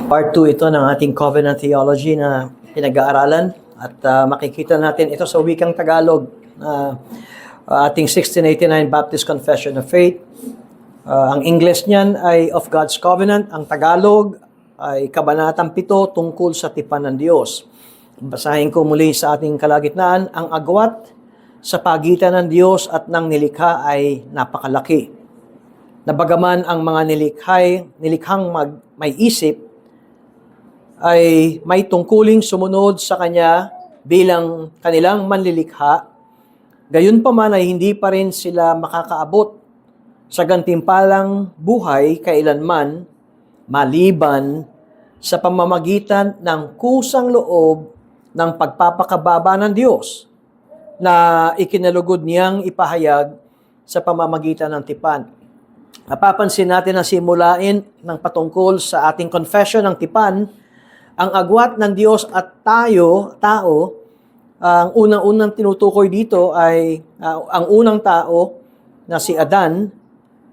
Part 2 ito ng ating Covenant Theology na pinag-aaralan at makikita natin ito sa wikang Tagalog, ating 1689 Baptist Confession of Faith. Ang English niyan ay Of God's Covenant, ang Tagalog ay Kabanatang 7 tungkol sa tipan ng Diyos. Basahin ko muli sa ating kalagitnaan, ang agwat sa pagitan ng Diyos at ng nilikha ay napakalaki. Nabagaman ang mga nilikhang may isip, ay may tungkuling sumunod sa Kanya bilang kanilang manlilikha, gayunpaman ay hindi pa rin sila makakaabot sa gantimpalang buhay kailanman maliban sa pamamagitan ng kusang loob ng pagpapakababa ng Diyos na ikinalugod niyang ipahayag sa pamamagitan ng tipan. Napapansin natin na simulain ng patungkol sa ating confession ng tipan, ang agwat ng Diyos at tao, ang unang-unang tinutukoy dito ay ang unang tao na si Adan,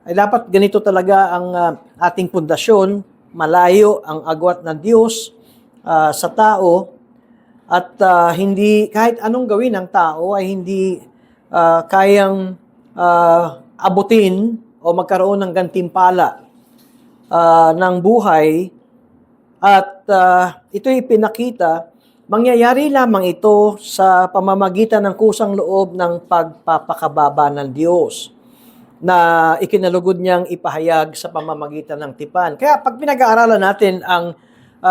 ay dapat ganito talaga ang ating pundasyon, malayo ang agwat ng Diyos sa tao at hindi kahit anong gawin ng tao ay hindi kayang abutin o magkaroon ng gantimpala ng buhay. At ito'y pinakita, mangyayari lamang ito sa pamamagitan ng kusang loob ng pagpapakababa ng Diyos na ikinalugod niyang ipahayag sa pamamagitan ng tipan. Kaya pag pinag-aaralan natin ang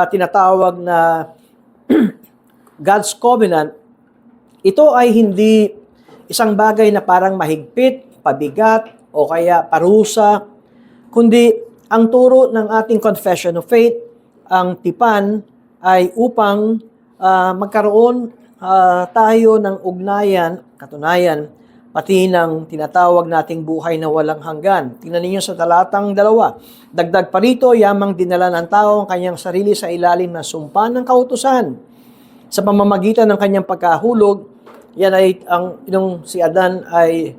tinatawag na God's Covenant, ito ay hindi isang bagay na parang mahigpit, pabigat, o kaya parusa, kundi ang turo ng ating Confession of Faith, ang tipan ay upang magkaroon tayo ng ugnayan, katunayan, pati ng tinatawag nating buhay na walang hanggan. Tingnan ninyo sa talatang 2. Dagdag pa rito, yamang dinala ng tao ang kanyang sarili sa ilalim ng sumpa ng kautusan. Sa pamamagitan ng kanyang pagkahulog, yan ay yung si Adan ay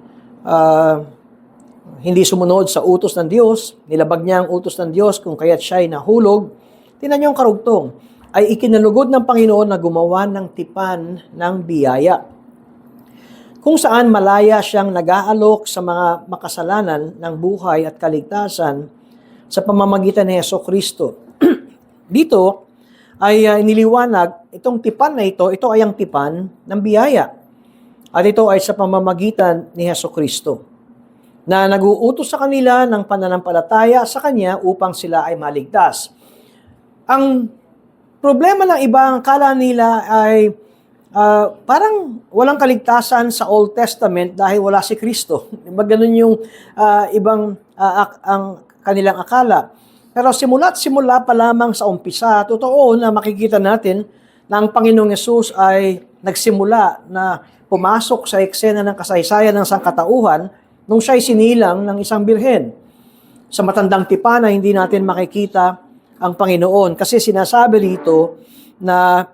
hindi sumunod sa utos ng Diyos, nilabag niya ang utos ng Diyos kung kaya't siya ay nahulog. Tingnan niyo ang karugtong, ay ikinalugod ng Panginoon na gumawa ng tipan ng biyaya, kung saan malaya siyang nag-aalok sa mga makasalanan ng buhay at kaligtasan sa pamamagitan ni Jesucristo. Dito ay niliwanag, itong tipan na ito ay ang tipan ng biyaya. At ito ay sa pamamagitan ni Jesucristo, na nag-uutos sa kanila ng pananampalataya sa Kanya upang sila ay maligtas. Ang problema ng iba, ang akala nila ay parang walang kaligtasan sa Old Testament dahil wala si Kristo. Diba ganun yung ibang ang kanilang akala. Pero simula pa lamang sa umpisa, totoo na makikita natin na ang Panginoong Yesus ay nagsimula na pumasok sa eksena ng kasaysayan ng sangkatauhan nung siya'y sinilang ng isang birhen. Sa matandang tipan na hindi natin makikita ang Panginoon. Kasi sinasabi rito na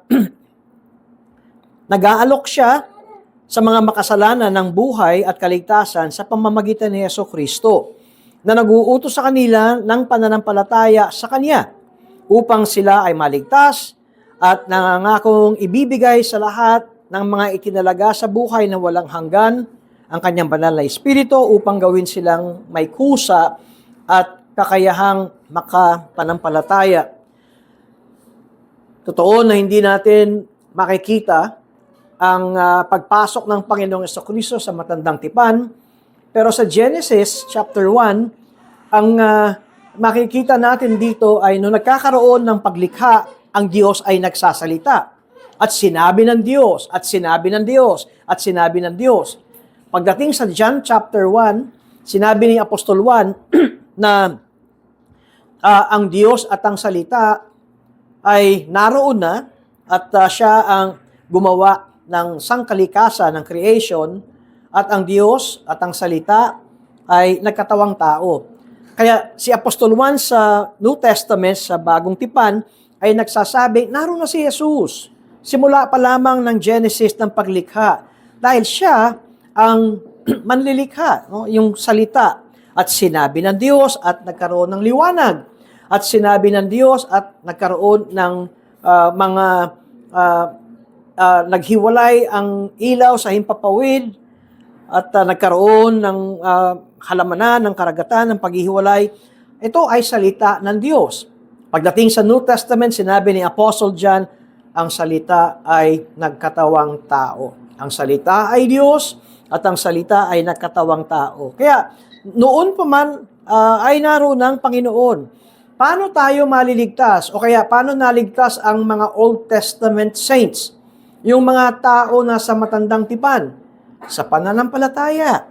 nag-aalok siya sa mga makasalanan ng buhay at kaligtasan sa pamamagitan ni Jesucristo, na nag-uutos sa kanila ng pananampalataya sa Kanya upang sila ay maligtas at nangangakong ibibigay sa lahat ng mga itinalaga sa buhay na walang hanggan ang Kanyang banal na Espiritu upang gawin silang may kusa at kakayahang makapanampalataya. Totoo na hindi natin makikita ang pagpasok ng Panginoong Jesucristo sa matandang tipan, pero sa Genesis chapter 1, ang makikita natin dito ay nung nagkakaroon ng paglikha, ang Diyos ay nagsasalita. At sinabi ng Diyos, at sinabi ng Diyos, at sinabi ng Diyos. Pagdating sa John chapter 1, sinabi ni Apostol Juan na ang Diyos at ang salita ay naroon na at siya ang gumawa ng sangkalikasan ng creation at ang Diyos at ang salita ay nagkatawang tao. Kaya si Apostol Juan sa New Testament, sa Bagong Tipan, ay nagsasabi, naroon na si Jesus. Simula pa lamang ng Genesis ng paglikha. Dahil siya ang manlilikha, no? Yung salita. At sinabi ng Diyos at nagkaroon ng liwanag. At sinabi ng Diyos at nagkaroon ng naghiwalay ang ilaw sa himpapawid at nagkaroon ng halamanan, ng karagatan, ng paghihiwalay. Ito ay salita ng Diyos. Pagdating sa New Testament, sinabi ni Apostle John, ang salita ay nagkatawang tao. Ang salita ay Diyos at ang salita ay nagkatawang tao. Kaya noon pa man ay naroon ng Panginoon. Paano tayo maliligtas? O kaya paano naligtas ang mga Old Testament saints? Yung mga tao na sa matandang tipan? Sa pananampalataya.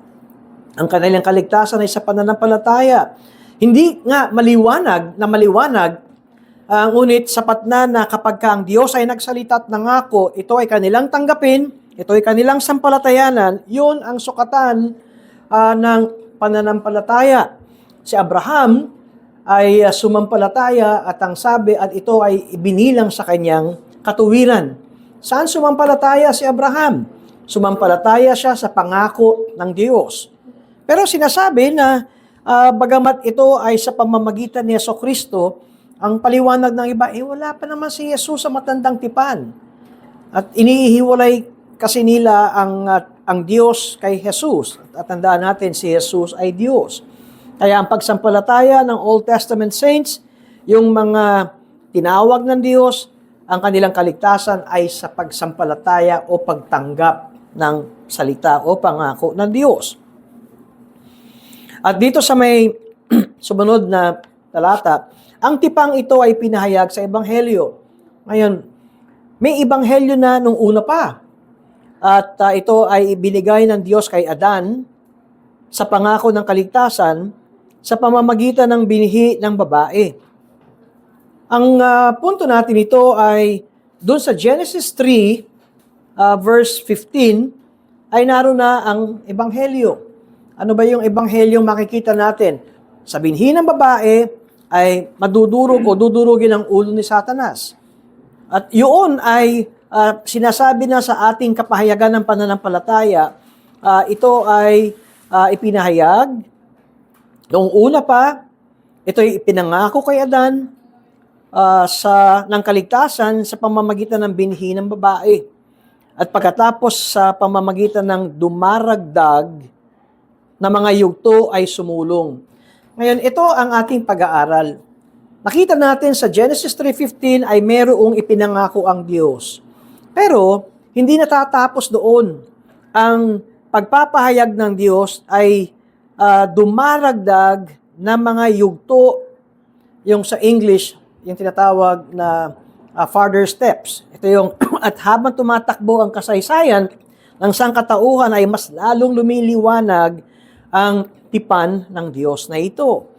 Ang kanilang kaligtasan ay sa pananampalataya. Hindi nga maliwanag, ngunit sapat na kapag ang Diyos ay nagsalita at nangako, ito ay kanilang tanggapin, ito ay kanilang sampalatayanan, yun ang sukatan ng pananampalataya. Si Abraham ay sumampalataya at ang sabi at ito ay ibinilang sa kanyang katuwiran. Saan sumampalataya si Abraham? Sumampalataya siya sa pangako ng Diyos. Pero sinasabi na bagamat ito ay sa pamamagitan ni Jesucristo, ang paliwanag ng iba, wala pa naman si Jesus sa matandang tipan. At inihiwalay kasi nila ang Diyos kay Jesus. At tandaan natin, si Jesus ay Diyos. Kaya ang pagsampalataya ng Old Testament saints, yung mga tinawag ng Diyos, ang kanilang kaligtasan ay sa pagsampalataya o pagtanggap ng salita o pangako ng Diyos. At dito sa may sumunod na talata, ang tipang ito ay pinahayag sa Ebanghelyo. Ngayon, may Ebanghelyo na nung una pa. At ito ay ibinigay ng Diyos kay Adan sa pangako ng kaligtasan sa pamamagitan ng binhi ng babae. Ang punto natin ito ay doon sa Genesis 3, verse 15, ay naroon na ang Ebanghelyo. Ano ba yung Ebanghelyong makikita natin? Sa binhi ng babae ay madudurog o dudurugin ang ulo ni Satanas. At yun ay sinasabi na sa ating kapahayagan ng pananampalataya, ito ay ipinahayag noong una pa, ito ay ipinangako kay Adan ng kaligtasan sa pamamagitan ng binhi ng babae. At pagkatapos sa pamamagitan ng dumaragdag na mga yugto ay sumulong. Ngayon, ito ang ating pag-aaral. Nakita natin sa Genesis 3:15 ay merong ipinangako ang Diyos. Pero, hindi natatapos doon. Ang pagpapahayag ng Diyos ay dumaragdag na mga yugto, yung sa English, yung tinatawag na further steps. Ito yung, at habang tumatakbo ang kasaysayan ng sangkatauhan ay mas lalong lumiliwanag ang tipan ng Diyos na ito.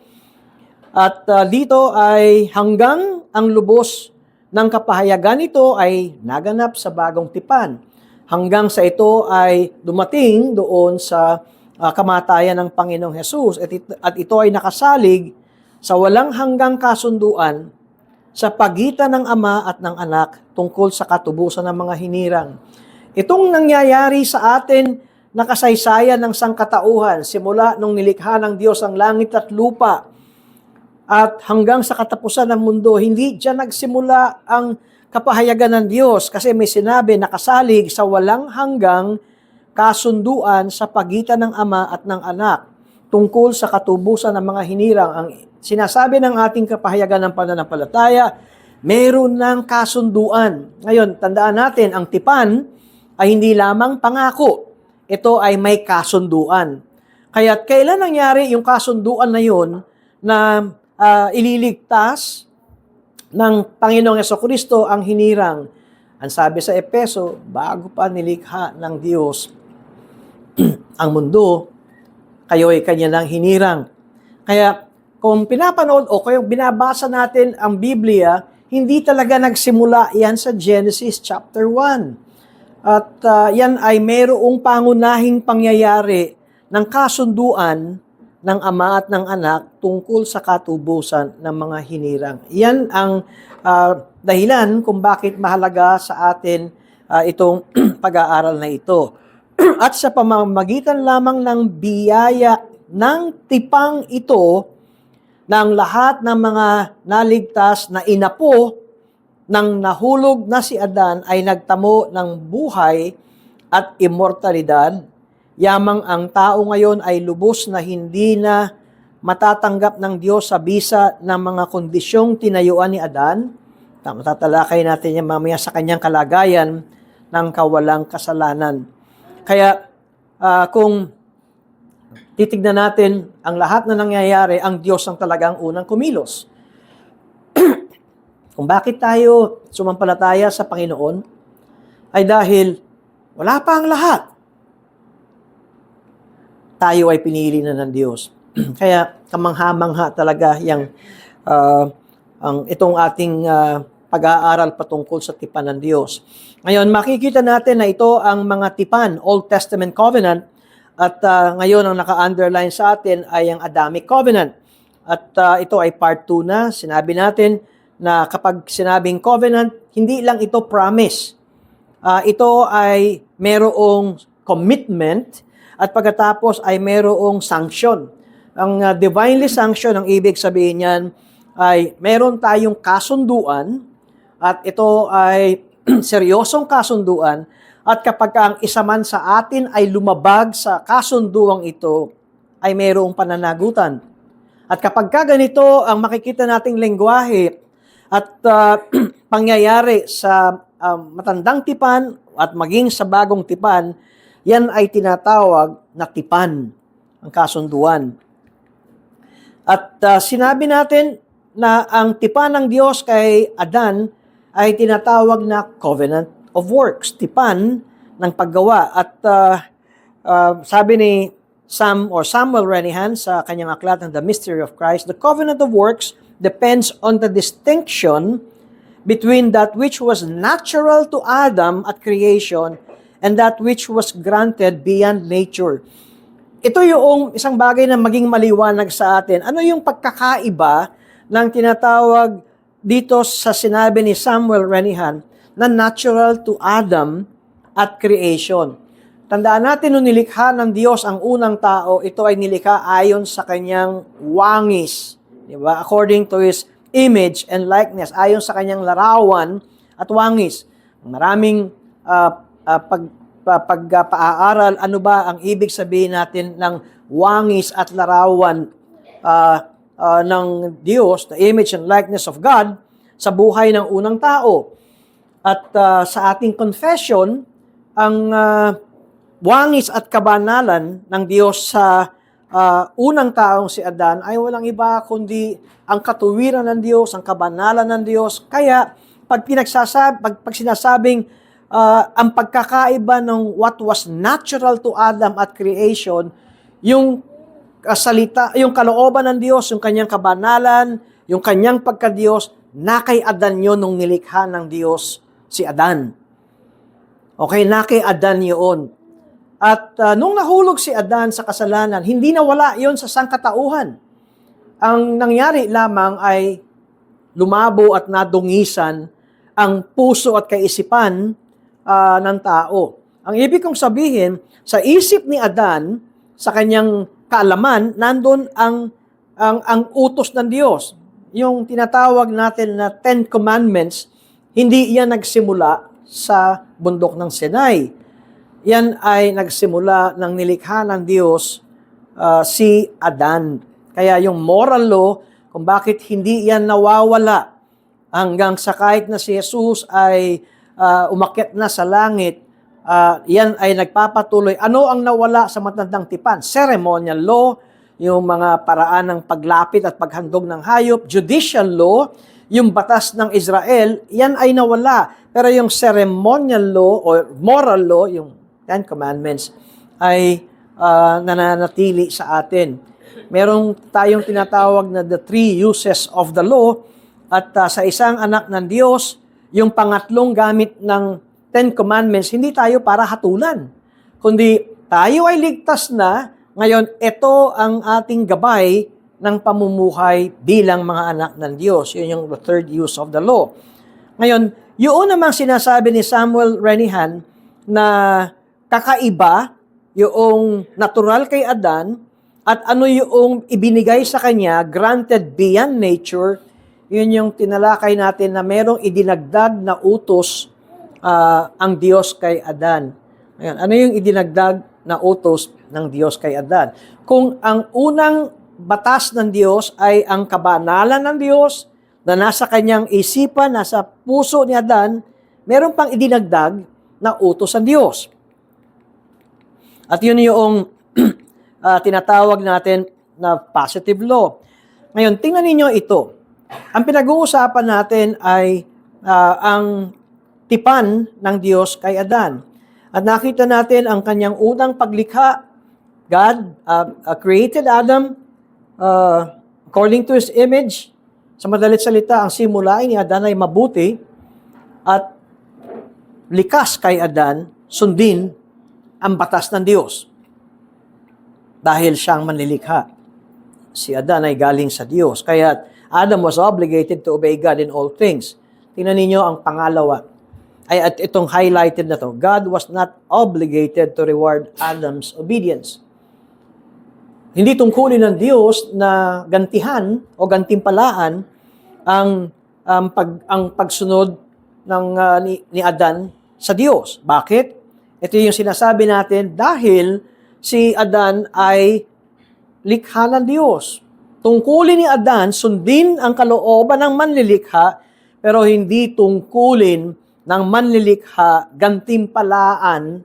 At dito ay hanggang ang lubos ng kapahayagan nito ay naganap sa bagong tipan. Hanggang sa ito ay dumating doon sa kamatayan ng Panginoong Hesus. At ito ay nakasalig sa walang hanggang kasunduan sa pagitan ng Ama at ng Anak tungkol sa katubusan ng mga hinirang. Itong nangyayari sa atin na kasaysayan ng sangkatauhan simula nung nilikha ng Diyos ang langit at lupa at hanggang sa katapusan ng mundo, hindi dyan nagsimula ang kapahayagan ng Diyos kasi may sinabi nakasalig sa walang hanggang kasunduan sa pagitan ng Ama at ng Anak tungkol sa katubusan ng mga hinirang. Ang sinasabi ng ating kapahayagan ng pananampalataya, meron ng kasunduan. Ngayon, tandaan natin, ang tipan ay hindi lamang pangako. Ito ay may kasunduan. Kaya kailan nangyari yung kasunduan na yun na ililigtas ng Panginoong Jesucristo ang hinirang? Ang sabi sa Epeso, bago pa nilikha ng Diyos ang mundo, kayo ay kanya lang hinirang. Kaya kung pinapanood o kung binabasa natin ang Biblia, hindi talaga nagsimula yan sa Genesis chapter 1. At yan ay mayroong pangunahing pangyayari ng kasunduan ng ama at ng anak tungkol sa katubusan ng mga hinirang. Yan ang dahilan kung bakit mahalaga sa atin itong pag-aaral na ito. At sa pamamagitan lamang ng biyaya ng tipang ito, ng lahat ng mga naligtas na inapo ng nahulog na si Adan ay nagtamo ng buhay at immortalidad. Yamang ang tao ngayon ay lubos na hindi na matatanggap ng Diyos sa bisa ng mga kondisyong tinayuan ni Adan. Matatalakay natin yan mamaya sa kanyang kalagayan ng kawalang kasalanan. Kaya kung titignan natin ang lahat na nangyayari, ang Diyos ang talagang unang kumilos. Kung bakit tayo sumampalataya sa Panginoon, ay dahil wala pa ang lahat. Tayo ay pinili na ng Diyos. Kaya kamangha-mangha talaga itong ating pag-aaral patungkol sa tipan ng Diyos. Ngayon, makikita natin na ito ang mga tipan, Old Testament Covenant, at ngayon ang naka-underline sa atin ay ang Adamic Covenant. At ito ay part 2 na. Sinabi natin na kapag sinabing covenant, hindi lang ito promise. Ito ay merong commitment at pagkatapos ay merong sanction. Ang divinely sanction, ang ibig sabihin niyan ay meron tayong kasunduan at ito ay seryosong kasunduan. At kapag ang isa man sa atin ay lumabag sa kasunduang ito, ay mayroong pananagutan. At kapag ganito ang makikita nating lengguwahe at pangyayari sa matandang tipan at maging sa bagong tipan, yan ay tinatawag na tipan, ang kasunduan. At sinabi natin na ang tipan ng Diyos kay Adan ay tinatawag na covenant of works, tipan ng paggawa. At sabi ni Samuel Renihan sa kanyang aklat ng The Mystery of Christ, the covenant of works depends on the distinction between that which was natural to Adam at creation and that which was granted beyond nature. Ito yung isang bagay na maging maliwanag sa atin. Ano yung pagkakaiba ng tinatawag dito sa sinabi ni Samuel Renihan na natural to Adam at creation? Tandaan natin, nung nilikha ng Diyos ang unang tao, ito ay nilikha ayon sa kanyang wangis. Diba? According to His image and likeness, ayon sa kanyang larawan at wangis. Maraming pag-aaral, ano ba ang ibig sabihin natin ng wangis at larawan ng Diyos, the image and likeness of God, sa buhay ng unang tao. At sa ating confession, ang wangis at kabanalan ng Diyos sa unang taong si Adan ay walang iba kundi ang katuwiran ng Diyos, ang kabanalan ng Diyos. Kaya pag sinasabing ang pagkakaiba ng what was natural to Adam at creation, yung salita, yung kalooban ng Diyos, yung kanyang kabanalan, yung kanyang pagka-Diyos, na kay Adan yun nung nilikha ng Diyos si Adan. Okay, na kay Adan yun. At nung nahulog si Adan sa kasalanan, hindi nawala yon sa sangkatauhan. Ang nangyari lamang ay lumabo at nadungisan ang puso at kaisipan ng tao. Ang ibig kong sabihin, sa isip ni Adan, sa kanyang kaalaman, nandun ang utos ng Diyos. Yung tinatawag natin na 10 Commandments, hindi yan nagsimula sa bundok ng Sinai. Yan ay nagsimula ng nilikha ng Diyos si Adan. Kaya yung moral law, kung bakit hindi yan nawawala hanggang sa kahit na si Jesus ay umakyat na sa langit, yan ay nagpapatuloy. Ano ang nawala sa matandang tipan? Ceremonial law, yung mga paraan ng paglapit at paghandog ng hayop, judicial law, yung batas ng Israel, yan ay nawala. Pero yung ceremonial law or moral law, yung 10 Commandments, ay nananatili sa atin. Merong tayong tinatawag na the three uses of the law at sa isang anak ng Diyos, yung pangatlong gamit ng Ten Commandments, hindi tayo para hatulan, kundi tayo ay ligtas na. Ngayon, ito ang ating gabay ng pamumuhay bilang mga anak ng Diyos. Yun yung the third use of the law. Ngayon, yun namang sinasabi ni Samuel Renihan na kakaiba yung natural kay Adan at ano yung ibinigay sa kanya, granted beyond nature, yun yung tinalakay natin na merong idinagdag na utos ang Diyos kay Adan. Ayan, ano yung idinagdag na utos ng Diyos kay Adan? Kung ang unang batas ng Diyos ay ang kabanalan ng Diyos na nasa kanyang isipan, nasa puso ni Adan, meron pang idinagdag na utos ng Diyos. At yun yung tinatawag natin na positive law. Ngayon, tingnan ninyo ito. Ang pinag-uusapan natin ay ang tipan ng Diyos kay Adan. At nakita natin ang kanyang unang paglikha. God created Adam according to His image. Sa madalit salita, ang simula ni Adan ay mabuti at likas kay Adan, sundin ang batas ng Diyos. Dahil siyang manlilikha. Si Adan ay galing sa Diyos. Kaya Adam was obligated to obey God in all things. Tingnan ninyo ang pangalawa. At itong highlighted na to, God was not obligated to reward Adam's obedience. Hindi tungkulin ng Diyos na gantihan o gantimpalaan ang pagsunod ng ni Adan sa Diyos. Bakit? Ito yung sinasabi natin dahil si Adan ay likha ng Diyos. Tungkulin ni Adan, sundin ang kalooban ng manlilikha, pero hindi tungkulin ng manlilikha, gantimpalaan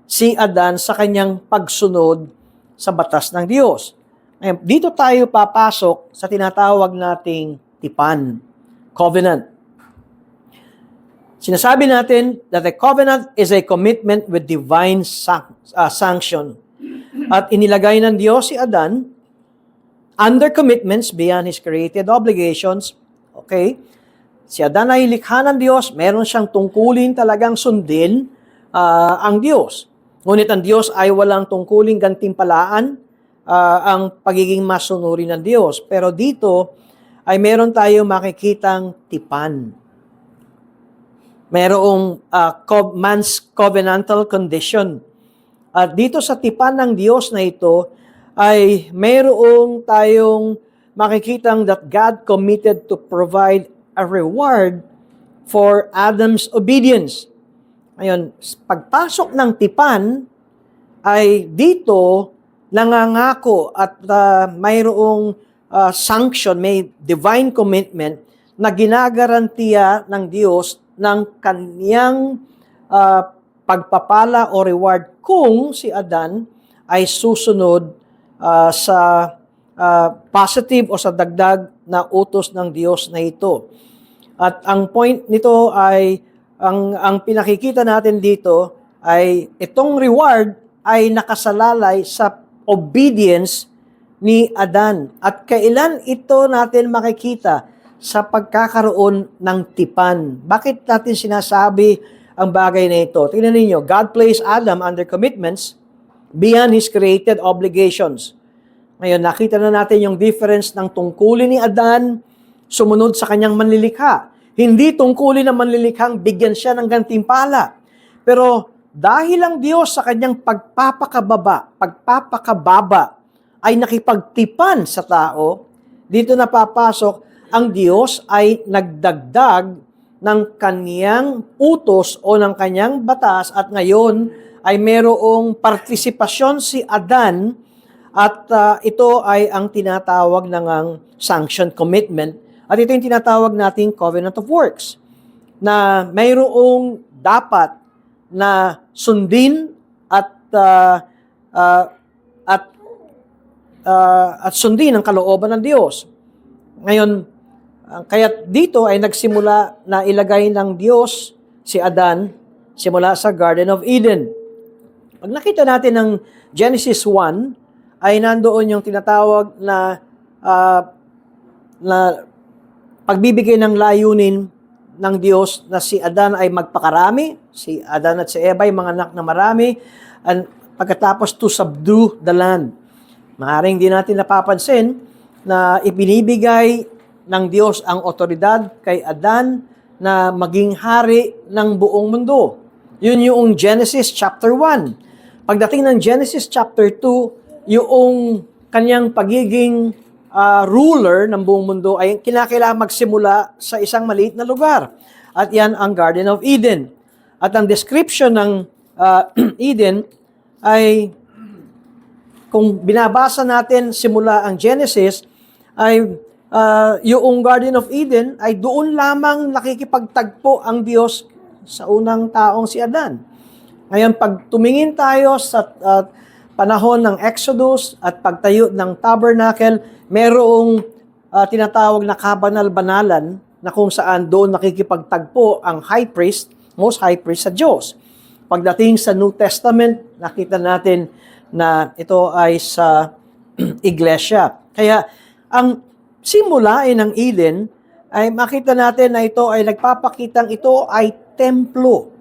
si Adan sa kanyang pagsunod sa batas ng Diyos. Ngayon, dito tayo papasok sa tinatawag nating tipan, covenant. Sinasabi natin that a covenant is a commitment with divine sanction. At inilagay ng Diyos si Adan under commitments beyond his created obligations. Okay? Si Adan ay likha ng Diyos, meron siyang tungkulin talagang sundin ang Diyos. Ngunit ang Diyos ay walang tungkuling gantimpalaan ang pagiging masunuri ng Diyos. Pero dito ay meron tayo makikitang tipan. Merong man's covenantal condition. At dito sa tipan ng Diyos na ito ay merong tayong makikitang that God committed to provide a reward for Adam's obedience. Ngayon, pagpasok ng tipan ay dito nangangako at mayroong sanction, may divine commitment na ginagarantiya ng Diyos ng kaniyang pagpapala o reward kung si Adan ay susunod sa positive o sa dagdag na utos ng Diyos na ito. At ang point nito ay, ang pinakikita natin dito ay itong reward ay nakasalalay sa obedience ni Adan. At kailan ito natin makikita? Sa pagkakaroon ng tipan. Bakit natin sinasabi ang bagay na ito? Tingnan ninyo, God placed Adam under commitments beyond his created obligations. Ngayon, nakita na natin yung difference ng tungkulin ni Adan sumunod sa kanyang manlilikha. Hindi tungkulin ng manlilikhang bigyan siya ng gantimpala. Pero dahil ang Diyos sa kanyang pagpapakababa ay nakipagtipan sa tao, dito napapasok ang Diyos ay nagdagdag ng kaniyang utos o ng kaniyang batas at ngayon ay merong partisipasyon si Adan at ito ay ang tinatawag ng sanction commitment at ito yung tinatawag nating covenant of works na mayroong dapat na sundin at sundin ang kalooban ng Diyos. Ngayon, kaya dito ay nagsimula na ilagay ng Diyos si Adan simula sa Garden of Eden. Pag nakita natin ng Genesis 1, ay nandoon yung tinatawag na pagbibigay ng layunin ng Diyos na si Adan ay magpakarami, si Adan at si Eva ay mga anak na marami, and pagkatapos to subdue the land. Maaaring di natin napapansin na ibinibigay ng Diyos ang otoridad kay Adan na maging hari ng buong mundo. Yun yung Genesis chapter 1. Pagdating ng Genesis chapter 2, yung kanyang pagiging ruler ng buong mundo ay kinakailangan magsimula sa isang maliit na lugar. At yan ang Garden of Eden. At ang description ng Eden ay, kung binabasa natin simula ang Genesis, ay yung Garden of Eden ay doon lamang nakikipagtagpo ang Diyos sa unang taong si Adan. Ngayon, pag tumingin tayo sa panahon ng Exodus at pagtayo ng tabernacle, merong tinatawag na kabanal-banalan na kung saan doon nakikipagtagpo ang high priest, most high priest sa Diyos. Pagdating sa New Testament, nakita natin na ito ay sa iglesia. Kaya ang simula ng Eden ay makita natin na ito ay nagpapakitang ito ay templo.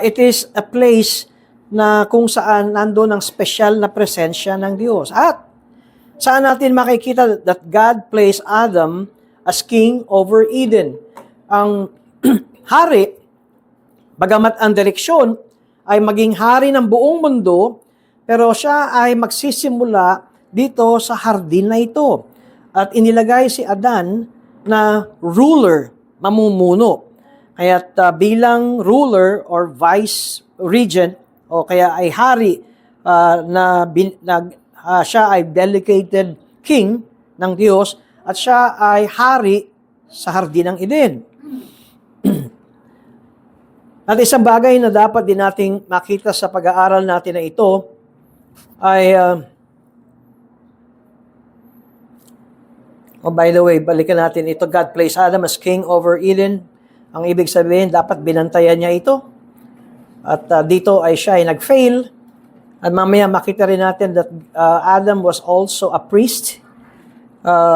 It is a place na kung saan nandoon ang special na presensya ng Diyos. At saan natin makikita that God placed Adam as king over Eden. Ang hari, bagamat ang direksyon ay maging hari ng buong mundo, pero siya ay magsisimula dito sa hardin na ito. At inilagay si Adan na ruler, mamumuno. Kaya't bilang ruler or vice regent, o kaya ay hari siya ay delegated king ng Diyos at siya ay hari sa hardin ng Eden. At isang bagay na dapat din nating makita sa pag-aaral natin na ito ay by the way, balikan natin ito. God placed Adam as king over Eden. Ang ibig sabihin, dapat binantayan niya ito. At dito ay siya ay nag-fail. At mamaya makita rin natin that Adam was also a priest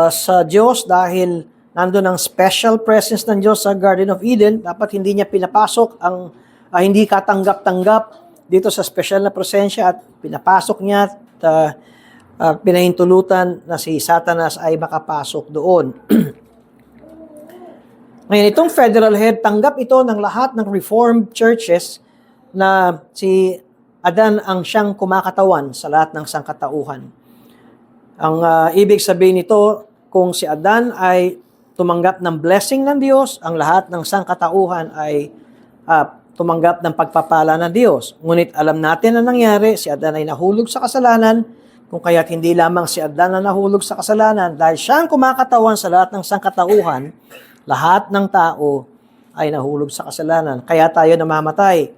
sa Diyos dahil nandun ang special presence ng Diyos sa Garden of Eden. Dapat hindi niya pinapasok ang hindi katanggap-tanggap dito sa special na presensya at pinapasok niya at pinahintulutan na si Satanas ay makapasok doon. Ngayon, itong federal head, tanggap ito ng lahat ng Reformed churches na si Adan ang siyang kumakatawan sa lahat ng sangkatauhan. Ang ibig sabihin nito, kung si Adan ay tumanggap ng blessing ng Diyos, ang lahat ng sangkatauhan ay tumanggap ng pagpapala ng Diyos. Ngunit alam natin na nangyari, si Adan ay nahulog sa kasalanan, kung kaya't hindi lamang si Adan na nahulog sa kasalanan, dahil siyang kumakatawan sa lahat ng sangkatauhan, lahat ng tao ay nahulog sa kasalanan. Kaya tayo namamatay.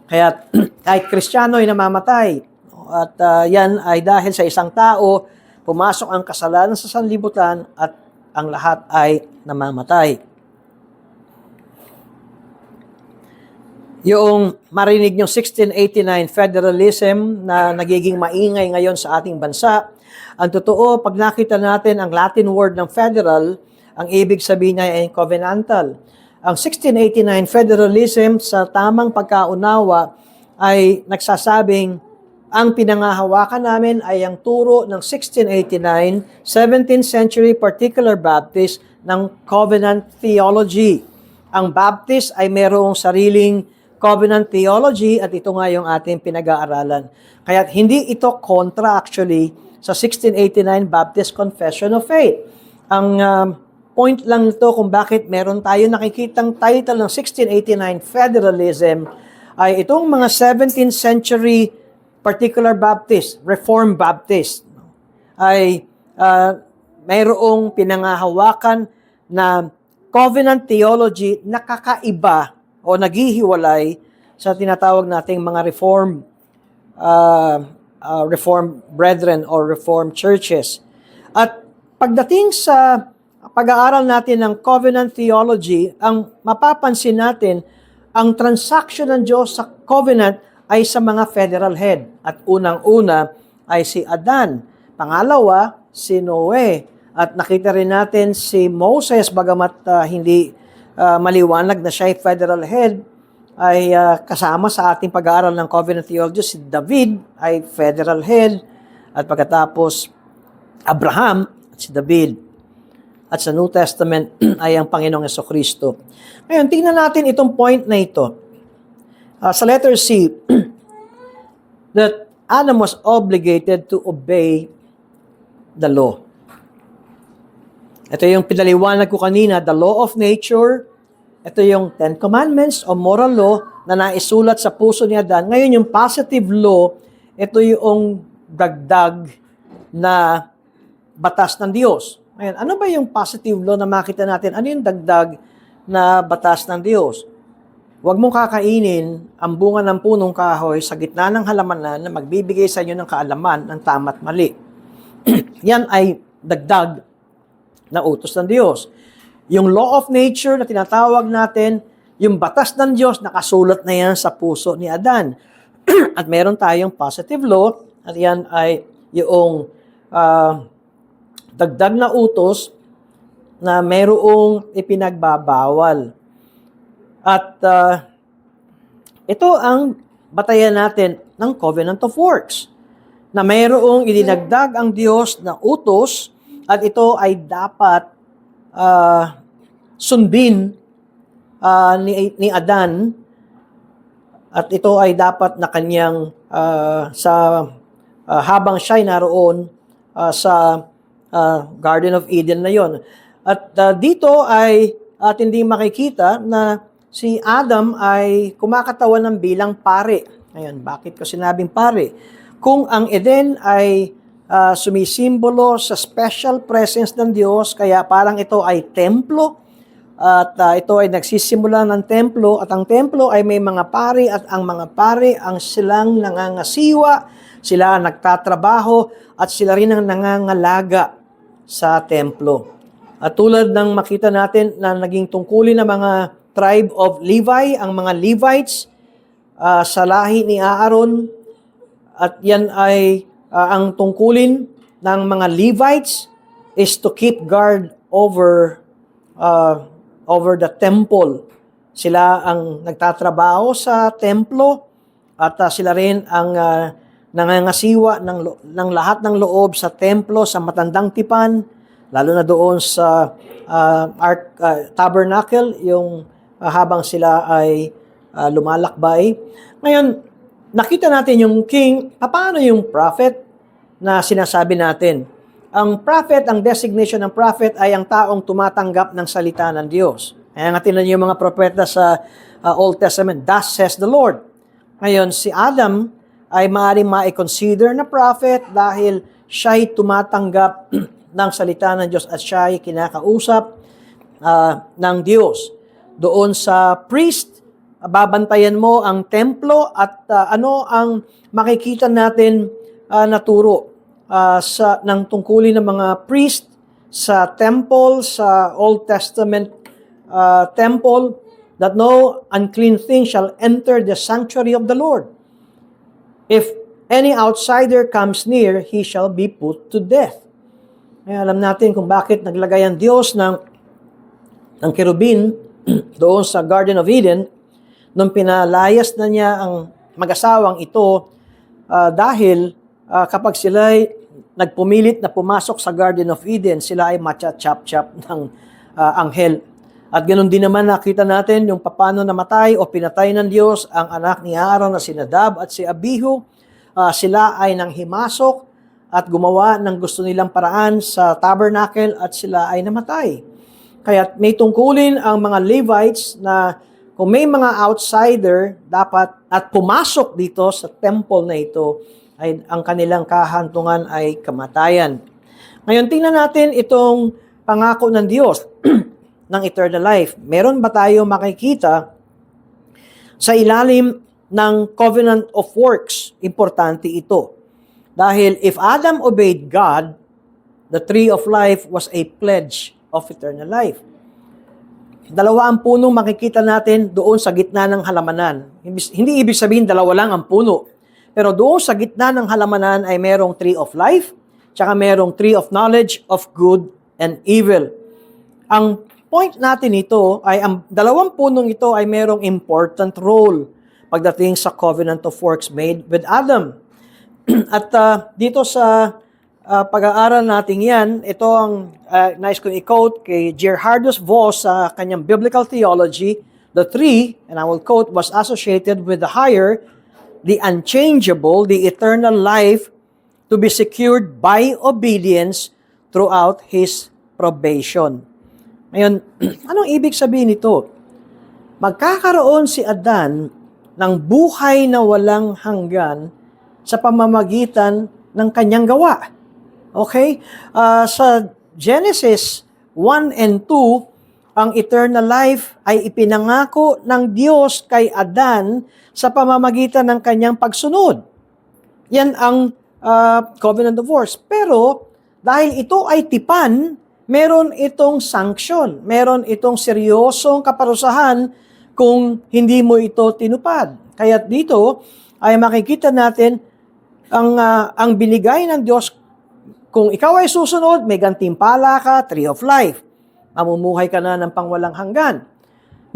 Kaya kahit Kristiyano ay namamatay. At yan ay dahil sa isang tao, pumasok ang kasalanan sa sanlibutan at ang lahat ay namamatay. Yung marinig yung 1689 federalism na nagiging maingay ngayon sa ating bansa, ang totoo, pag nakita natin ang Latin word ng federal, ang ibig sabihin niya ay covenantal. Ang 1689 federalism sa tamang pagkaunawa ay nagsasabing ang pinangahawakan namin ay ang turo ng 1689, 17th century particular Baptist ng covenant theology. Ang Baptist ay mayroong sariling covenant theology at ito nga yung ating pinag-aaralan. Kaya hindi ito kontra actually sa 1689 Baptist Confession of Faith. Ang point lang ito kung bakit meron tayo nakikitang title ng 1689 Federalism ay itong mga 17th century particular Baptist, Reformed Baptist, ay mayroong pinangahawakan na covenant theology na kakaiba o naghihiwalay sa tinatawag nating mga Reformed brethren or Reformed churches. At pagdating sa pag-aaral natin ng covenant theology, ang mapapansin natin, ang transaction ng Diyos sa covenant ay sa mga federal head. At unang-una ay si Adan. Pangalawa, si Noe. At nakita rin natin si Moses, bagamat hindi maliwanag na siya ay federal head, ay kasama sa ating pag-aaral ng covenant theology. Si David ay federal head. At pagkatapos, Abraham at si David. At sa New Testament ay ang Panginoong Jesucristo. Ngayon, tingnan natin itong point na ito. Sa letter C, that Adam was obligated to obey the law. Ito yung pinaliwanag ko kanina, the law of nature. Ito yung Ten Commandments o moral law na naisulat sa puso ni Adan. Ngayon, yung positive law, ito yung dagdag na batas ng Diyos. Ngayon, ano ba yung positive law na makita natin? Ano yung dagdag na batas ng Diyos? Huwag mong kakainin ang bunga ng punong kahoy sa gitna ng halamanan na magbibigay sa inyo ng kaalaman ng tama at mali. Yan ay dagdag na utos ng Diyos. Yung law of nature na tinatawag natin, yung batas ng Diyos, nakasulat na yan sa puso ni Adan. At meron tayong positive law, at yan ay yung dagdag na utos na merong ipinagbabawal. At ito ang batayan natin ng Covenant of Works, na mayroong idinagdag ang Diyos na utos at ito ay dapat sundin ni Adan at ito ay dapat na kanyang habang siya'y naroon sa Garden of Eden na yon. At dito ay atin din makikita na si Adam ay kumakatawan ng bilang pare. Ngayon, bakit ko sinabing pare? Kung ang Eden ay sumisimbolo sa special presence ng Diyos, kaya parang ito ay templo, at ito ay nagsisimula ng templo, at ang templo ay may mga pari, at ang mga pari ang silang nangangasiwa, sila ang nagtatrabaho, at sila rin ang nangangalaga sa templo. At tulad ng makita natin na naging tungkulin ng mga tribe of Levi, ang mga Levites sa lahi ni Aaron, at yan ay ang tungkulin ng mga Levites is to keep guard over the temple. Sila ang nagtatrabaho sa templo at sila rin ang nangangasiwa ng lahat ng loob sa templo, sa matandang tipan, lalo na doon sa tabernacle, yung habang sila ay lumalakbay. Ngayon, nakita natin yung king, paano yung prophet na sinasabi natin? Ang prophet, ang designation ng prophet ay ang taong tumatanggap ng salita ng Diyos. Kaya nga tinan yung mga propeta sa Old Testament, thus says the Lord. Ngayon, si Adam ay maaaring ma-consider na prophet dahil siya'y tumatanggap ng salita ng Diyos at siya'y kinakausap ng Diyos. Doon sa priest, babantayan mo ang templo at ano ang makikita natin na turo ng tungkulin ng mga priest sa temple, sa Old Testament temple, that no unclean thing shall enter the sanctuary of the Lord. If any outsider comes near, he shall be put to death. Kaya alam natin kung bakit naglagay ang Diyos ng kerubin doon sa Garden of Eden, nung pinalayas na niya ang mag-asawang ito dahil kapag sila'y nagpumilit na pumasok sa Garden of Eden, sila ay matcha-chop-chop ng anghel. At ganoon din naman nakita natin yung paano namatay o pinatay ng Diyos ang anak ni Aaron na si Nadab at si Abihu. Sila ay nanghimasok at gumawa ng gusto nilang paraan sa tabernacle at sila ay namatay. Kaya may tungkulin ang mga Levites na kung may mga outsider dapat at pumasok dito sa temple na ito, ay ang kanilang kahantungan ay kamatayan. Ngayon, tingnan natin itong pangako ng Diyos ng eternal life. Meron ba tayo makikita sa ilalim ng covenant of works? Importante ito. Dahil if Adam obeyed God, the tree of life was a pledge of eternal life. Dalawa ang punong makikita natin doon sa gitna ng halamanan. Hindi ibig sabihin dalawa lang ang puno. Pero doon sa gitna ng halamanan ay merong tree of life tsaka merong tree of knowledge of good and evil. Ang point natin ito ay ang dalawang punong ito ay merong important role pagdating sa covenant of works made with Adam. At dito sa pag-aaral natin yan, ito ang nais kong i-quote kay Gerhardus Voss sa kanyang biblical theology. The tree, and I will quote, was associated with the higher, the unchangeable, the eternal life to be secured by obedience throughout his probation. Ngayon, anong ibig sabihin nito? Magkakaroon si Adan ng buhay na walang hanggan sa pamamagitan ng kanyang gawa. Okay? Sa Genesis 1 and 2, ang eternal life ay ipinangako ng Diyos kay Adan sa pamamagitan ng kanyang pagsunod. Yan ang covenant of works. Pero dahil ito ay tipan, meron itong sanction, meron itong seryosong kaparusahan kung hindi mo ito tinupad. Kaya dito ay makikita natin ang binigay ng Diyos. Kung ikaw ay susunod, may gantimpala ka, tree of life. Mamumuhay ka na ng pangwalang hanggan.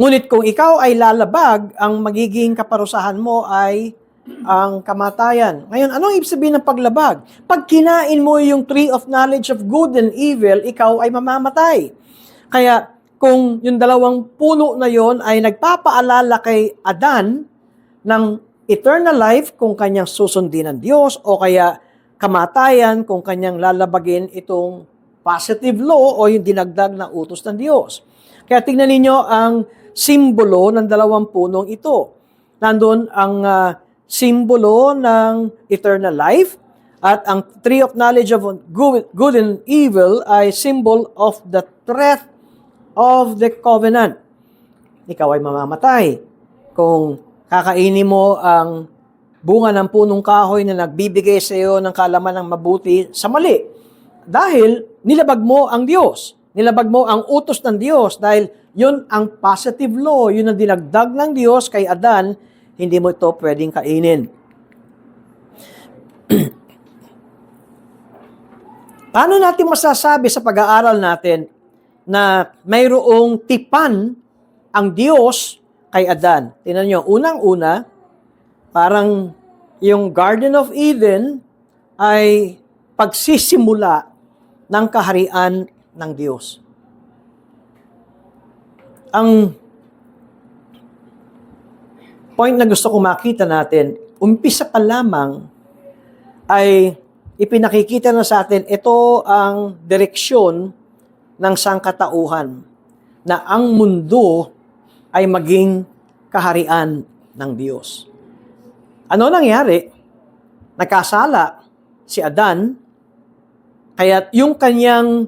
Ngunit kung ikaw ay lalabag, ang magiging kaparusahan mo ay ang kamatayan. Ngayon, anong ibig sabihin ng paglabag? Pag kinain mo yung tree of knowledge of good and evil, ikaw ay mamamatay. Kaya kung yung dalawang puno na yon ay nagpapaalala kay Adan ng eternal life kung kanyang susundin ng Diyos o kaya kamatayan kung kanyang lalabagin itong positive law o yung dinagdag na utos ng Diyos. Kaya tingnan ninyo ang simbolo ng dalawang punong ito. Nandun ang simbolo ng eternal life at ang tree of knowledge of good and evil ay symbol of the threat of the covenant. Ikaw ay mamamatay kung kakainin mo ang bunga ng punong kahoy na nagbibigay sa iyo ng kaalaman ng mabuti sa mali. Dahil nilabag mo ang Diyos. Nilabag mo ang utos ng Diyos dahil yun ang positive law, yun ang dinagdag ng Diyos kay Adan, hindi mo ito pwedeng kainin. Paano natin masasabi sa pag-aaral natin na mayroong tipan ang Diyos kay Adan? Tingnan nyo, unang-una, parang yung Garden of Eden ay pagsisimula ng kaharian ng Diyos. Ang point na gusto kong makita natin, umpisa pa lamang ay ipinakikita na sa atin, ito ang direksyon ng sangkatauhan na ang mundo ay maging kaharian ng Diyos. Ano nangyari? Nagkasala si Adan, kaya yung kanyang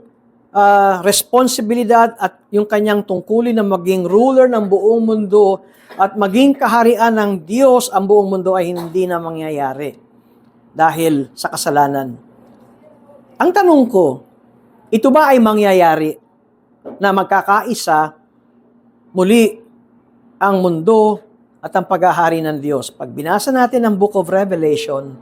responsibilidad at yung kanyang tungkulin na maging ruler ng buong mundo at maging kaharian ng Diyos ang buong mundo ay hindi na mangyayari dahil sa kasalanan. Ang tanong ko, ito ba ay mangyayari na magkakaisa muli ang mundo at ang paghahari ng Diyos? Pag binasa natin ang Book of Revelation,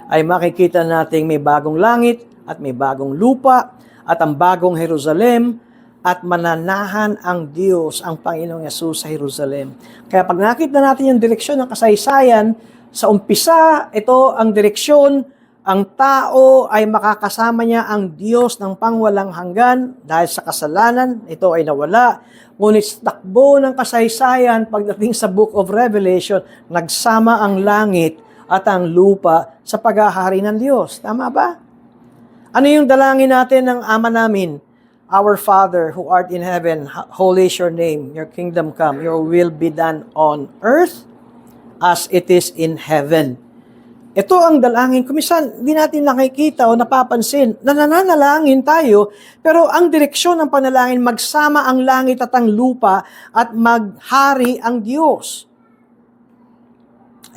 ay makikita natin may bagong langit at may bagong lupa at ang bagong Jerusalem at mananahan ang Diyos, ang Panginoong Yesus sa Jerusalem. Kaya pag nakita natin yung direksyon ng kasaysayan, sa umpisa, ito ang direksyon, ang tao ay makakasama niya ang Diyos ng pangwalang hanggan dahil sa kasalanan, ito ay nawala. Ngunit sa takbo ng kasaysayan, pagdating sa Book of Revelation, nagsama ang langit at ang lupa sa paghahari ng Diyos. Tama ba? Ano yung dalangin natin ng Ama namin? Our Father who art in heaven, holy is your name, your kingdom come, your will be done on earth as it is in heaven. Ito ang dalangin. Kumisan, hindi natin nakikita o napapansin na nananalangin tayo, pero ang direksyon ng panalangin, magsama ang langit at ang lupa at maghari ang Diyos.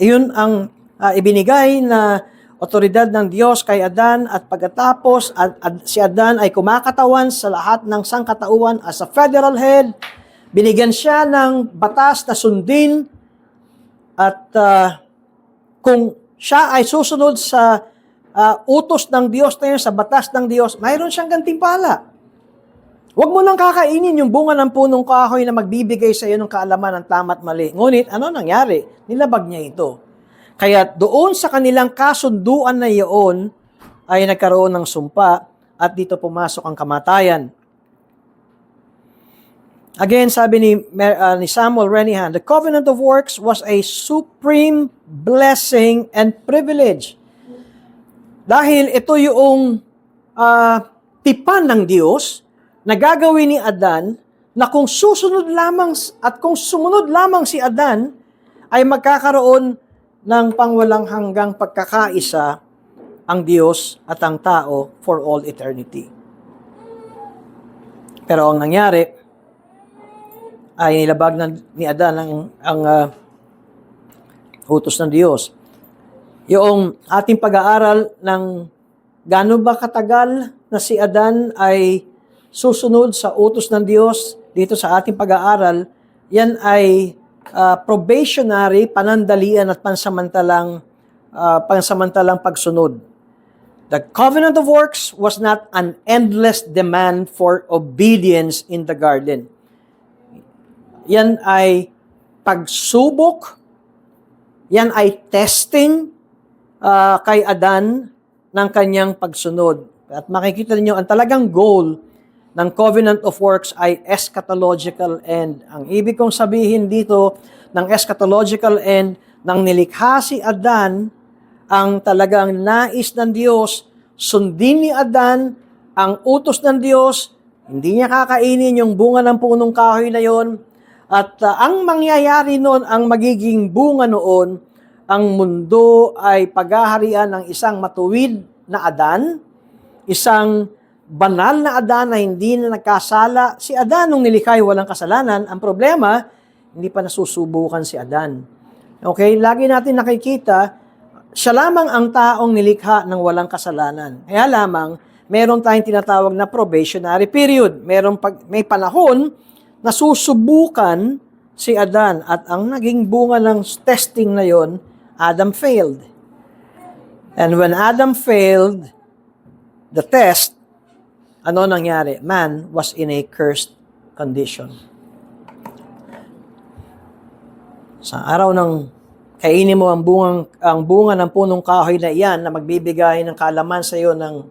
Iyon ang ibinigay na otoridad ng Diyos kay Adan at pagkatapos si Adan ay kumakatawan sa lahat ng sangkatauhan as a federal head. Binigyan siya ng batas na sundin at kung siya ay susunod sa utos ng Diyos na yun, sa batas ng Diyos, mayroon siyang gantimpala. Huwag mo lang kakainin yung bunga ng punong kahoy na magbibigay sa iyo ng kaalaman ng tama at mali. Ngunit, ano nangyari? Nilabag niya ito. Kaya doon sa kanilang kasunduan na iyon, ay nagkaroon ng sumpa at dito pumasok ang kamatayan. Again, sabi ni Samuel Renihan, the covenant of works was a supreme blessing and privilege. Dahil ito yung tipan ng Diyos na gagawin ni Adan na kung susunod lamang at kung sumunod lamang si Adan ay magkakaroon ng pangwalang hanggang pagkakaisa ang Diyos at ang tao for all eternity. Pero ang nangyari ay nilabag ni Adan ang utos ng Diyos. Yung ating pag-aaral ng gaano ba katagal na si Adan ay susunod sa utos ng Diyos dito sa ating pag-aaral, yan ay probationary, panandalian at pansamantalang pagsunod. The covenant of works was not an endless demand for obedience in the garden. Yan ay pagsubok, yan ay testing kay Adan ng kanyang pagsunod. At makikita niyo ang talagang goal ng covenant of works ay eschatological end. Ang ibig kong sabihin dito ng eschatological end, nang nilikha si Adan, ang talagang nais ng Diyos, sundin ni Adan ang utos ng Diyos, hindi niya kakainin yung bunga ng punong kahoy na yon. At ang mangyayari noon, ang magiging bunga noon, ang mundo ay paghaharian ng isang matuwid na Adan, isang banal na Adan na hindi na nagkasala. Si Adan nung nilikha ay walang kasalanan. Ang problema, hindi pa nasusubukan si Adan. Okay? Lagi natin nakikita, siya lamang ang taong nilikha ng walang kasalanan. Kaya lamang, meron tayong tinatawag na probationary period. May panahon na susubukan si Adan at ang naging bunga ng testing na yon, Adam failed. And when Adam failed the test, ano nangyari? Man was in a cursed condition. Sa araw ng kainin mo ang bunga ng punong kahoy na iyan na magbibigay ng kaalaman sa iyo ng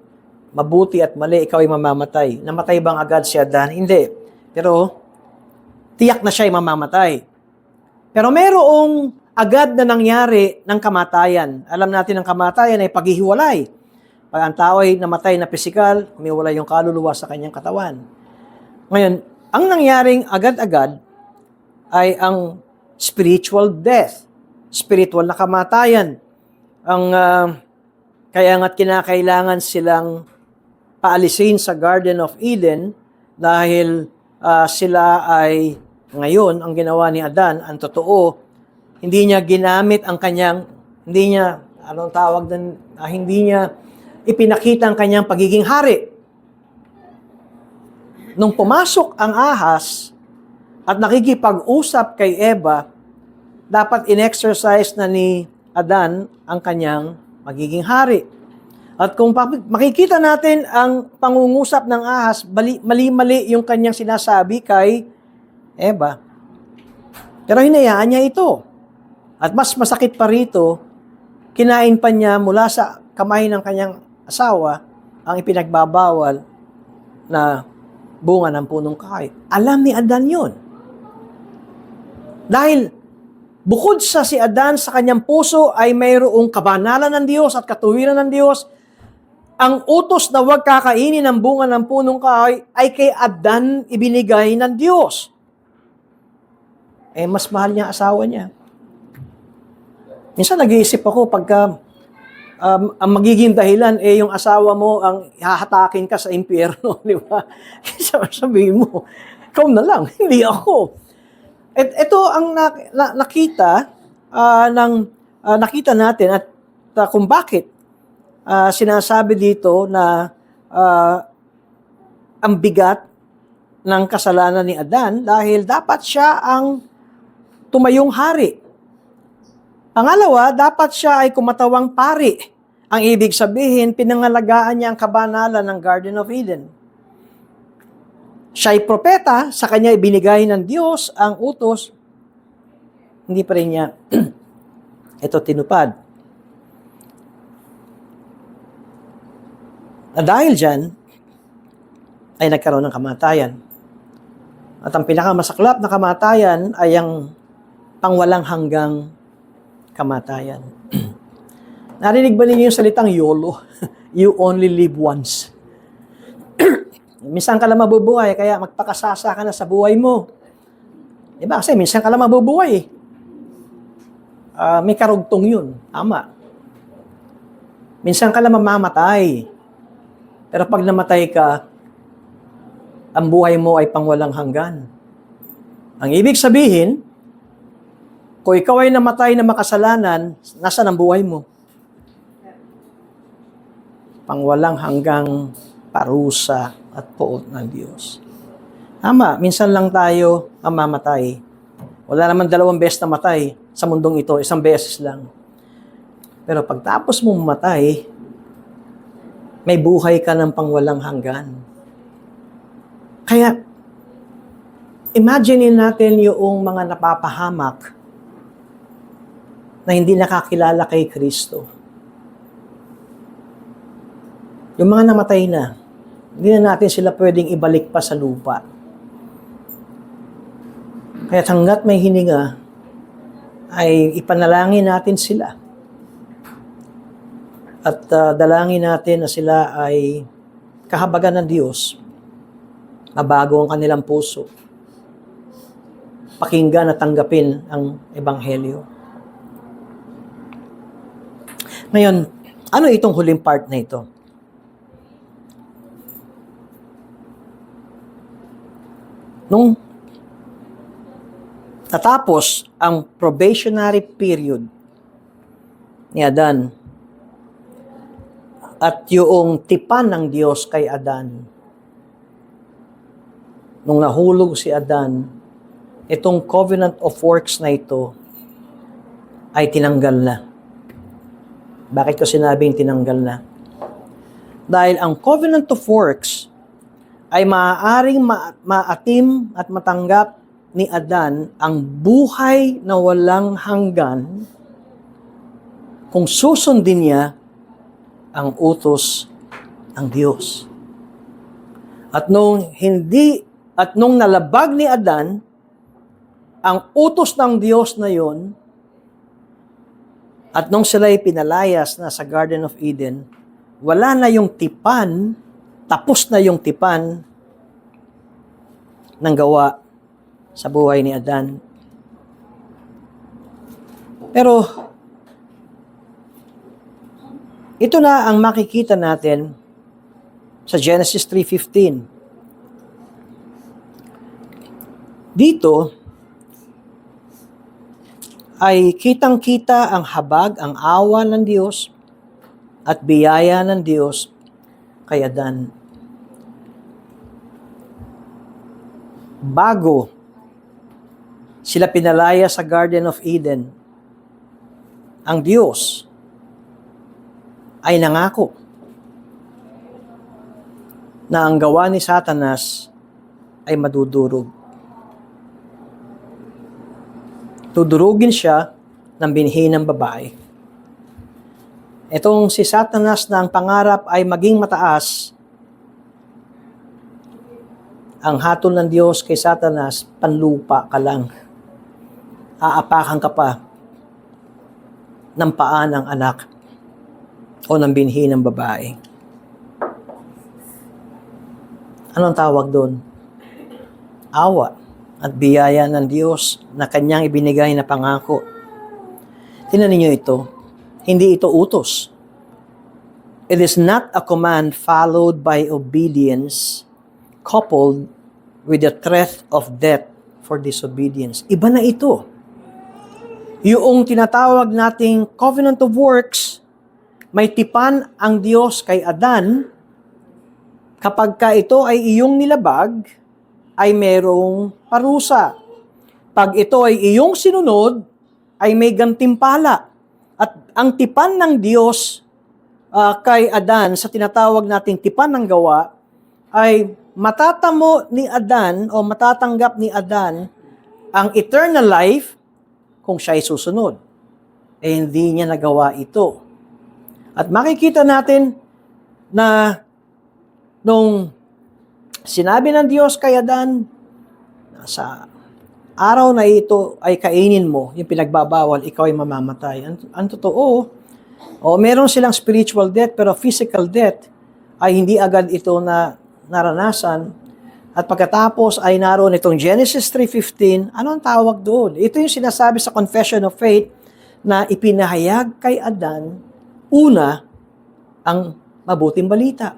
mabuti at mali, ikaw ay mamamatay. Namatay bang agad si Adan? Hindi. Pero tiyak na siya ay mamamatay. Pero merong agad na nangyari ng kamatayan. Alam natin ang kamatayan ay paghihiwalay. Pag ang tao ay namatay na pisikal, humiwalay yung kaluluwa sa kanyang katawan. Ngayon, ang nangyaring agad-agad ay ang spiritual death. Spiritual na kamatayan. Kaya nga't kinakailangan silang paalisin sa Garden of Eden dahil sila ay ngayon, ang ginawa ni Adan, ang totoo, hindi niya ginamit ang kanyang, hindi niya ipinakita ang kanyang pagiging hari. Nung pumasok ang ahas at nakikipag-usap kay Eva, dapat in-exercise na ni Adan ang kanyang magiging hari. At kung makikita natin ang pangungusap ng ahas, mali-mali yung kanyang sinasabi kay Eva. Pero hinayaan niya ito. At mas masakit pa rito, kinain pa niya mula sa kamay ng kanyang asawa ang ipinagbabawal na bunga ng punong kahoy. Alam ni Adan yun. Dahil bukod sa si Adan sa kanyang puso ay mayroong kabanalan ng Diyos at katuwiran ng Diyos, ang utos na huwag kakainin ng bunga ng punong kahoy ay kay Adan ibinigay ng Diyos. Mas mahal niya asawa niya. Minsan nag-iisip ako pagka ang magiging dahilan yung asawa mo ang hahatakin ka sa impyerno, di ba? Sabihin mo, ikaw na lang, hindi ako. Ito ang nakita natin at kung bakit sinasabi dito na ang bigat ng kasalanan ni Adan dahil dapat siya ang tumayong hari. Pangalawa, dapat siya ay kumatawang pari. Ang ibig sabihin, pinangalagaan niya ang kabanalan ng Garden of Eden. Siya'y propeta, sa kanya ibinigay ng Diyos ang utos, hindi pa rin niya ito tinupad. At dahil dyan, ay nagkaroon ng kamatayan. At ang pinakamasaklap na kamatayan ay ang pangwalang hanggang kamatayan. Narinig ba ninyo yung salitang YOLO? You only live once. Minsan ka lang mabubuhay, kaya magpakasasa ka na sa buhay mo. Diba? Kasi minsan ka lang mabubuhay. May karugtong yun. Tama. Minsan ka lang mamamatay. Pero pag namatay ka, ang buhay mo ay pangwalang hanggan. Ang ibig sabihin, kung ikaw ay namatay na makasalanan, nasaan ang buhay mo? Pangwalang hanggang parusa at poot ng Diyos. Tama, minsan lang tayo mamamatay. Wala naman 2 beses na matay sa mundong ito, 1 beses lang. Pero pagtapos mong mamatay, may buhay ka ng pangwalang hanggan. Kaya, imagine natin yung mga napapahamak na hindi nakakilala kay Kristo. Yung mga namatay na, hindi na natin sila pwedeng ibalik pa sa lupa. Kaya hanggat may hininga, ay ipanalangin natin sila. At dalangin natin na sila ay kahabagan ng Diyos, mabago ang kanilang puso, pakinggan at tanggapin ang Ebanghelyo. Ngayon, ano itong huling part na ito? Nung natapos ang probationary period ni Adan at yung tipan ng Diyos kay Adan, nung nahulog si Adan, itong covenant of works na ito ay tinanggal na. Bakit ko sinabing tinanggal na? Dahil ang covenant of works ay maaaring maatim at matanggap ni Adan ang buhay na walang hanggan kung susundin niya ang utos ng Diyos. At nung nalabag ni Adan ang utos ng Diyos na yon, at nung sila'y pinalayas na sa Garden of Eden, wala na yung tipan, tapos na yung tipan ng gawa sa buhay ni Adan. Pero, ito na ang makikita natin sa Genesis 3:15. Dito, ay kitang-kita ang habag, ang awa ng Diyos at biyaya ng Diyos kay Adan. Bago sila pinalaya sa Garden of Eden, ang Diyos ay nangako na ang gawa ni Satanas ay madudurog. Tudurugin siya ng binhi ng babae. Itong si Satanas na ang pangarap ay maging mataas, ang hatol ng Diyos kay Satanas, panlupa ka lang. Aapakan ka pa ng paa ng anak o ng binhi ng babae. Anong tawag doon? Awa at biyaya ng Diyos na kanyang ibinigay na pangako. Tingnan niyo ito. Hindi ito utos. It is not a command followed by obedience coupled with the threat of death for disobedience. Iba na ito. Yung tinatawag nating covenant of works, may tipan ang Diyos kay Adan, kapag ka ito ay iyong nilabag, ay merong parusa. Pag ito ay iyong sinunod, ay may gantimpala. At ang tipan ng Diyos kay Adan sa tinatawag nating tipan ng gawa, ay matatamo ni Adan o matatanggap ni Adan ang eternal life kung siya ay susunod. Eh hindi niya nagawa ito. At makikita natin na nung sinabi ng Diyos kay Adan, sa araw na ito ay kainin mo, yung pinagbabawal, ikaw ay mamamatay. Ang totoo, meron silang spiritual death, pero physical death ay hindi agad ito na naranasan. At pagkatapos ay naroon itong Genesis 3:15, ano ang tawag doon? Ito yung sinasabi sa Confession of Faith na ipinahayag kay Adan, una, ang mabuting balita.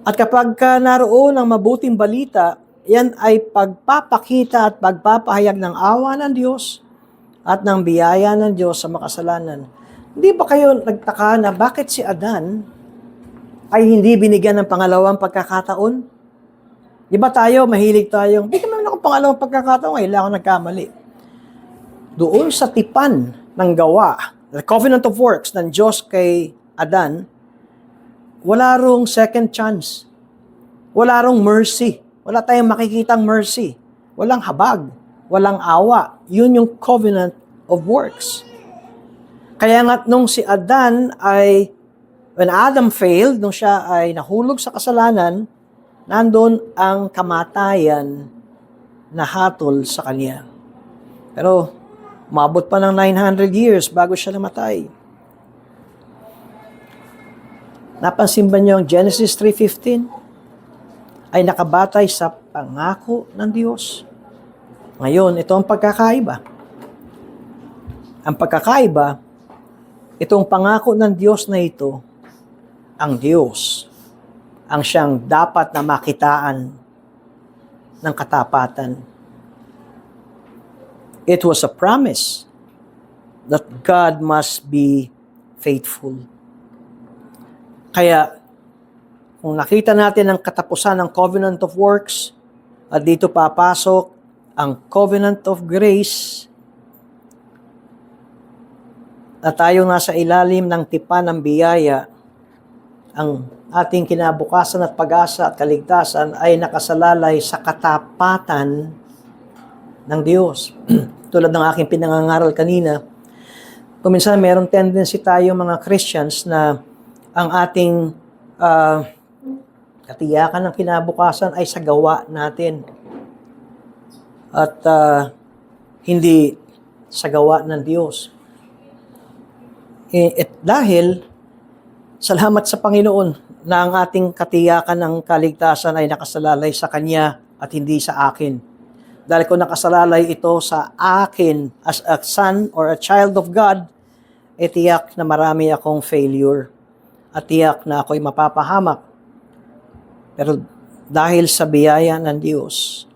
At kapag naroon ang mabuting balita, yan ay pagpapakita at pagpapahayag ng awa ng Diyos at ng biyaya ng Diyos sa makasalanan. Hindi ba kayo nagtaka na bakit si Adan ay hindi binigyan ng pangalawang pagkakataon? Di ba tayo, mahilig tayong, bigyan mo na akong pangalawang pagkakataon, kailangan nagkamali. Doon sa tipan ng gawa, the covenant of works ng Diyos kay Adan, wala rong second chance. Wala rong mercy. Wala tayong makikitang mercy. Walang habag. Walang awa. Yun yung covenant of works. Kaya nga nung si Adan ay, when Adam failed, nung siya ay nahulog sa kasalanan, nandun ang kamatayan na hatol sa kanya. Pero, umabot pa ng 900 years bago siya namatay. Napansin ba niyo ang Genesis 3:15? Ay nakabatay sa pangako ng Diyos. Ngayon, ito ang pagkakaiba. Ang pagkakaiba, itong pangako ng Diyos na ito, ang Diyos, ang siyang dapat na makitaan ng katapatan. It was a promise that God must be faithful. Kaya, kung nakita natin ang katapusan ng covenant of works, at dito papasok ang covenant of grace, na tayo nasa ilalim ng tipan ng biyaya, ang ating kinabukasan at pag-asa at kaligtasan ay nakasalalay sa katapatan ng Diyos. Tulad ng aking pinangangaral kanina, kung minsan mayroong tendency tayo mga Christians na ang ating katiyakan ng kinabukasan ay sa gawa natin at hindi sa gawa ng Diyos. Dahil salamat sa Panginoon na ang ating katiyakan ng kaligtasan ay nakasalalay sa Kanya at hindi sa akin. Dahil kung nakasalalay ito sa akin as a son or a child of God, tiyak na marami akong failure at tiyak na ako'y mapapahamak. Pero dahil sa biyaya ng Diyos,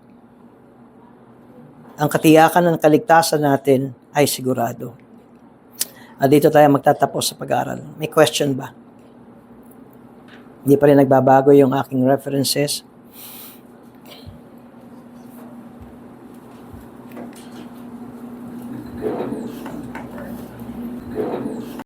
ang katiyakan ng kaligtasan natin ay sigurado. At dito tayo magtatapos sa pag-aaral. May question ba? Hindi pa rin nagbabago yung aking references.